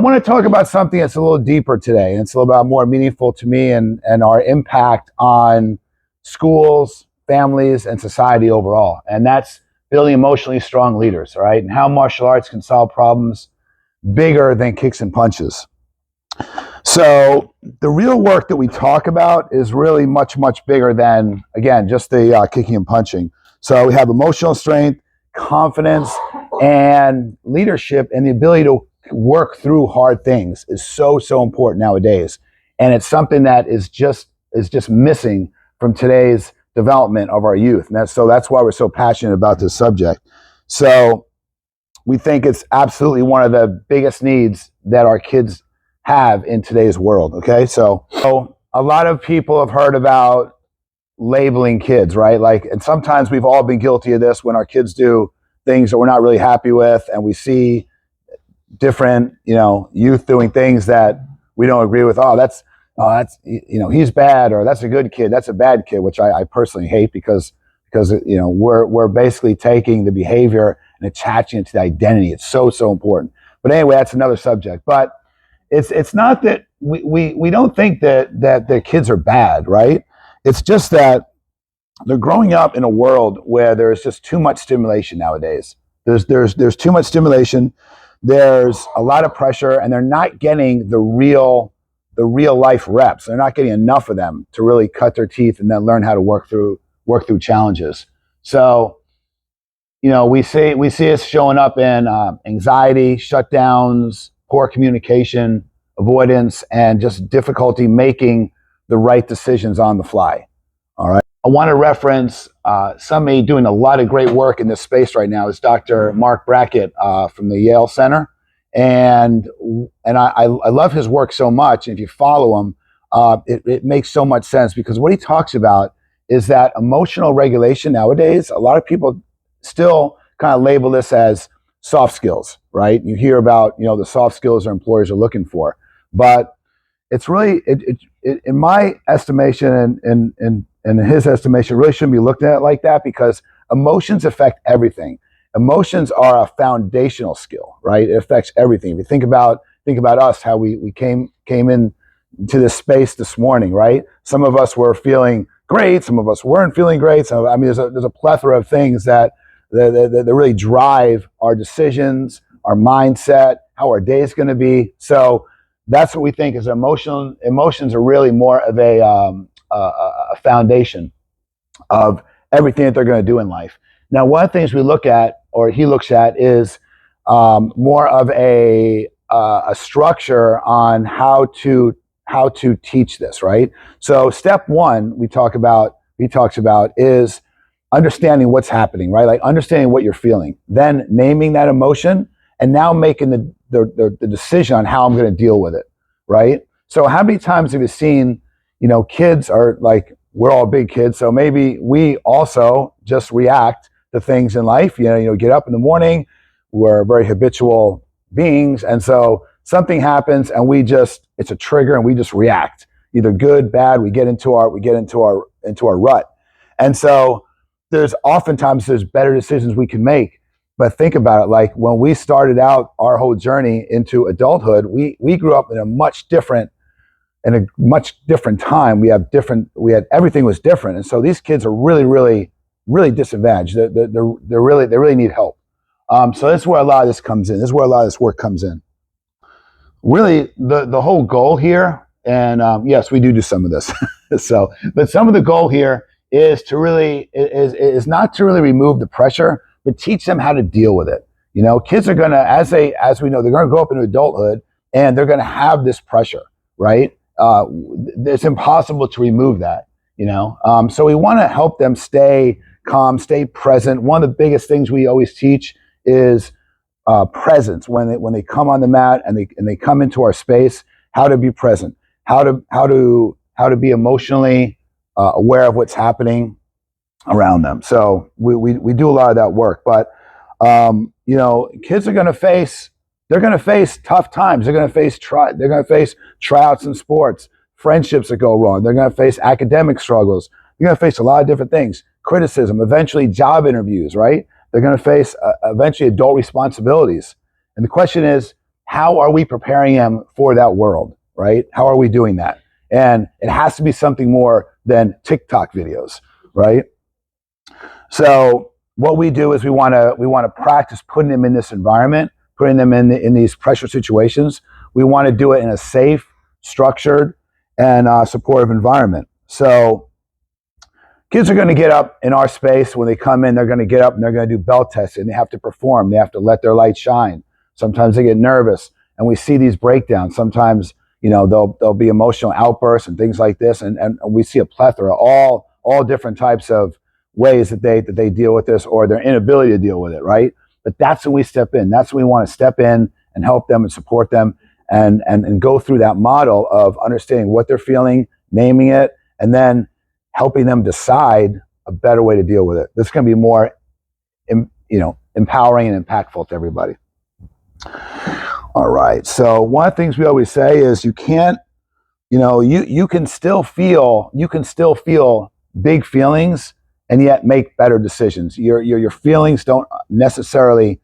I want to talk about something that's a little deeper today, and it's a little bit more meaningful to me and our impact on schools, families, and society overall. And that's building emotionally strong leaders, all right? And how martial arts can solve problems bigger than kicks and punches. So the real work that we talk about is really much, much bigger than, again, just the kicking and punching. So we have emotional strength, confidence, and leadership, and the ability to work through hard things is so important nowadays. And it's something that is just missing from today's development of our youth. And that's why we're so passionate about this subject. So we think it's absolutely one of the biggest needs that our kids have in today's world. Okay. So a lot of people have heard about labeling kids, right? And sometimes we've all been guilty of this when our kids do things that we're not really happy with, and we see different, youth doing things that we don't agree with. That's he's bad, or that's a good kid, that's a bad kid, which I personally hate because we're basically taking the behavior and attaching it to the identity. It's so important. But anyway, that's another subject. But it's not that we don't think that the kids are bad, right? It's just that they're growing up in a world where there's just too much stimulation nowadays. There's too much stimulation. There's a lot of pressure, and they're not getting the real life reps. They're not getting enough of them to really cut their teeth and then learn how to work through challenges. So, we see it showing up in anxiety, shutdowns, poor communication, avoidance, and just difficulty making the right decisions on the fly. All right. I want to reference somebody doing a lot of great work in this space right now is Dr. Mark Brackett from the Yale Center. And I love his work so much. And if you follow him, it makes so much sense, because what he talks about is that emotional regulation nowadays, a lot of people still kind of label this as soft skills, right? You hear about, the soft skills our employers are looking for, but it's really, in my estimation and in his estimation, really shouldn't be looked at like that, because emotions affect everything. Emotions are a foundational skill, right? It affects everything. If you think about us, how we came in to this space this morning, right? Some of us were feeling great, some of us weren't feeling great. So there's a plethora of things that really drive our decisions, our mindset, how our day is going to be. So that's what we think is emotions are really more of a foundation of everything that they're going to do in life. Now, one of the things we look at, or he looks at, is more of a structure on how to teach this, right? So step one he talks about is understanding what's happening, right? Like understanding what you're feeling, then naming that emotion, and now making the decision on how I'm going to deal with it, right? So how many times have you seen, kids are like, we're all big kids, so maybe we also just react to things in life. Get up in the morning, we're very habitual beings, and so something happens and it's a trigger and we just react, either good, bad. We get into our rut. And so there's better decisions we can make. But think about it, like when we started out our whole journey into adulthood, we grew up in a much different time. We had everything was different. And so these kids are really disadvantaged. They really need help. So that's where a lot of this comes in. This is where a lot of this work comes in. Really, the whole goal here, and yes, we do some of this. But some of the goal here is to really is not to really remove the pressure, but teach them how to deal with it. Kids are gonna, as we know, they're gonna grow up into adulthood, and they're gonna have this pressure, right? It's impossible to remove that. So we want to help them stay calm, stay present. One of the biggest things we always teach is presence when they come on the mat and they come into our space. How to be present, how to be emotionally aware of what's happening around them. So we do a lot of that work. But kids are going to face tough times. They're going to face tryouts in sports, friendships that go wrong. They're going to face academic struggles. They're going to face a lot of different things, criticism, eventually job interviews, right? They're going to face eventually adult responsibilities. And the question is, how are we preparing them for that world, right? How are we doing that? And it has to be something more than TikTok videos, right? So what we do is we want to practice putting them in this environment, putting them in these pressure situations. We want to do it in a safe, structured, and supportive environment. So kids are going to get up in our space when they come in. They're going to get up and they're going to do bell testing. They have to perform. They have to let their light shine. Sometimes they get nervous, and we see these breakdowns. Sometimes, you know, there'll be emotional outbursts and things like this, and we see a plethora, all different types of ways that they deal with this, or their inability to deal with it, right? But that's when we step in. That's when we want to step in and help them and support them, and go through that model of understanding what they're feeling, naming it, and then helping them decide a better way to deal with it. This is going to be more, empowering and impactful to everybody. All right. So one of the things we always say is you can't, you can still feel big feelings and yet make better decisions. Your feelings don't necessarily,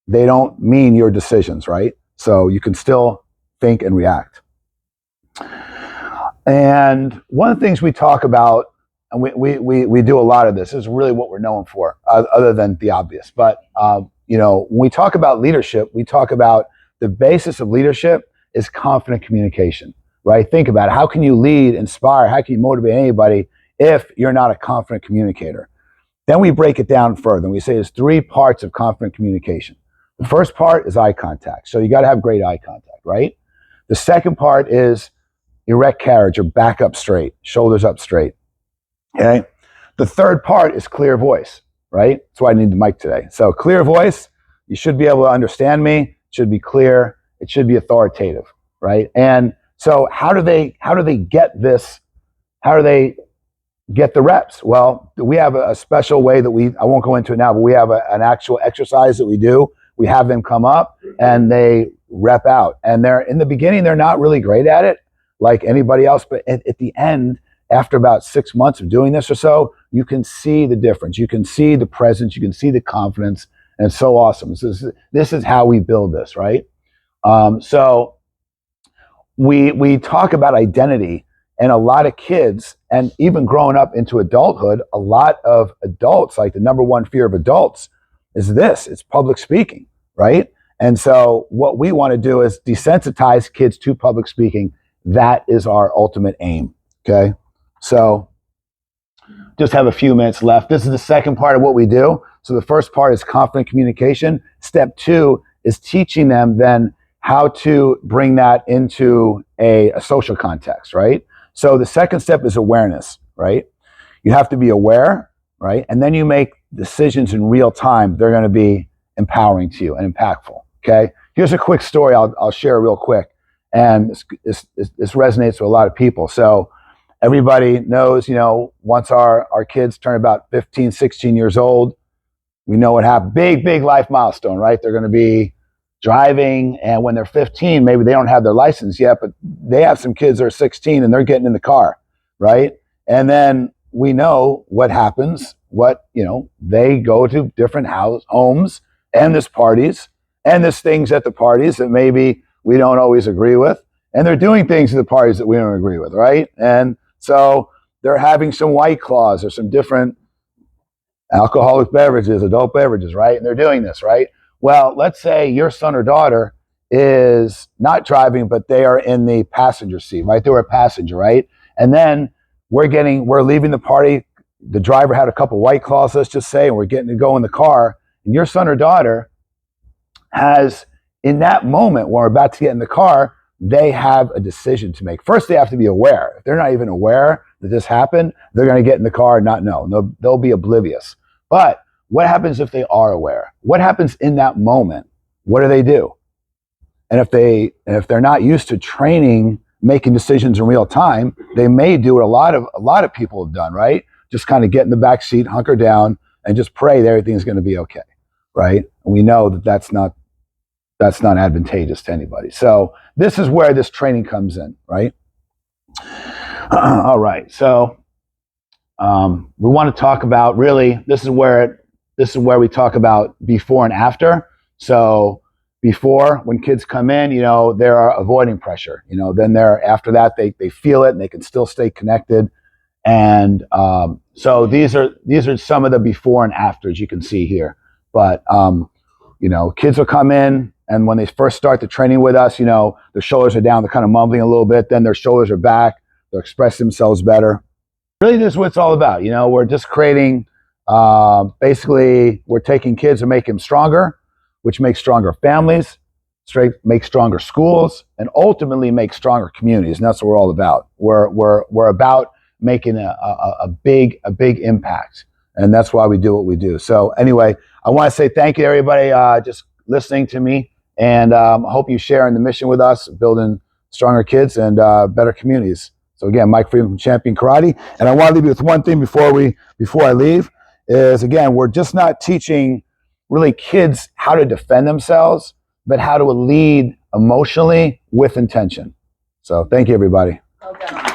they don't mean your decisions, right? So you can still think and react. And one of the things we talk about, and we do a lot of this, is really what we're known for, other than the obvious. But when we talk about leadership, we talk about the basis of leadership is confident communication, right? Think about it. How can you lead, inspire? How can you motivate anybody if you're not a confident communicator? Then we break it down further, and we say there's 3 parts of confident communication. The first part is eye contact. So you got to have great eye contact, right? The second part is erect carriage, or back up straight, shoulders up straight. Okay. The third part is clear voice, right? That's why I need the mic today. So clear voice, you should be able to understand me. It should be clear. It should be authoritative, right? And so how do they get this? How do they get the reps? Well, we have a special way that I won't go into it now, but we have an actual exercise that we do. We have them come up and they rep out. And in the beginning, they're not really great at it, like anybody else, but at the end, after about 6 months of doing this or so, you can see the difference. You can see the presence, you can see the confidence, and it's so awesome. This is how we build this, right? So we talk about identity, and a lot of kids, and even growing up into adulthood, a lot of adults, like the number one fear of adults is it's public speaking, right? And so what we want to do is desensitize kids to public speaking. That is our ultimate aim, okay? So just have a few minutes left. This is the second part of what we do. So the first part is confident communication. Step 2 is teaching them then how to bring that into a social context, right? So the second step is awareness, right? You have to be aware, right? And then you make decisions in real time. They're going to be empowering to you and impactful, okay? Here's a quick story I'll share real quick. And this resonates with a lot of people. So everybody knows, once our kids turn about 15, 16 years old, we know what happened. Big life milestone, right? They're going to be driving, and when they're 15, maybe they don't have their license yet, but they have some kids that are 16 and they're getting in the car, right? And then we know what happens, they go to different homes, and there's parties, and there's things at the parties that maybe we don't always agree with, and they're doing things at the parties that we don't agree with, right? And so they're having some White Claws or some different alcoholic beverages, adult beverages, right? And they're doing this, right? Well, let's say your son or daughter is not driving, but they are in the passenger seat, right? They were a passenger, right? And then we're leaving the party. The driver had a couple White Claws, let's just say, and we're getting to go in the car. And your son or daughter has, in that moment when we're about to get in the car, they have a decision to make. First, they have to be aware. If they're not even aware that this happened, they're going to get in the car and not know. They'll be oblivious. But what happens if they are aware? What happens in that moment? What do they do? And if they're not used to training, making decisions in real time, they may do what a lot of people have done, right? Just kind of get in the back seat, hunker down, and just pray that everything's going to be okay, right? And we know that that's not advantageous to anybody. So this is where this training comes in, right? All right. So we want to talk about, really, this is where we talk about before and after. So before, when kids come in, they're avoiding pressure. Then after that, they feel it and they can still stay connected. And so these are some of the before and afters you can see here. But kids will come in, and when they first start the training with us, their shoulders are down, they're kind of mumbling a little bit. Then their shoulders are back, they're expressing themselves better. Really, this is what it's all about. We're just creating. Basically, we're taking kids and making them stronger, which makes stronger families, makes stronger schools, and ultimately makes stronger communities. And that's what we're all about. We're about making a big impact, and that's why we do what we do. So anyway, I want to say thank you to everybody just listening to me, and I hope you share in the mission with us, building stronger kids and better communities. So again, Mike Freeman from Champion Karate, and I want to leave you with one thing before I leave. Is again, we're just not teaching really kids how to defend themselves, but how to lead emotionally with intention. So thank you, everybody. Okay.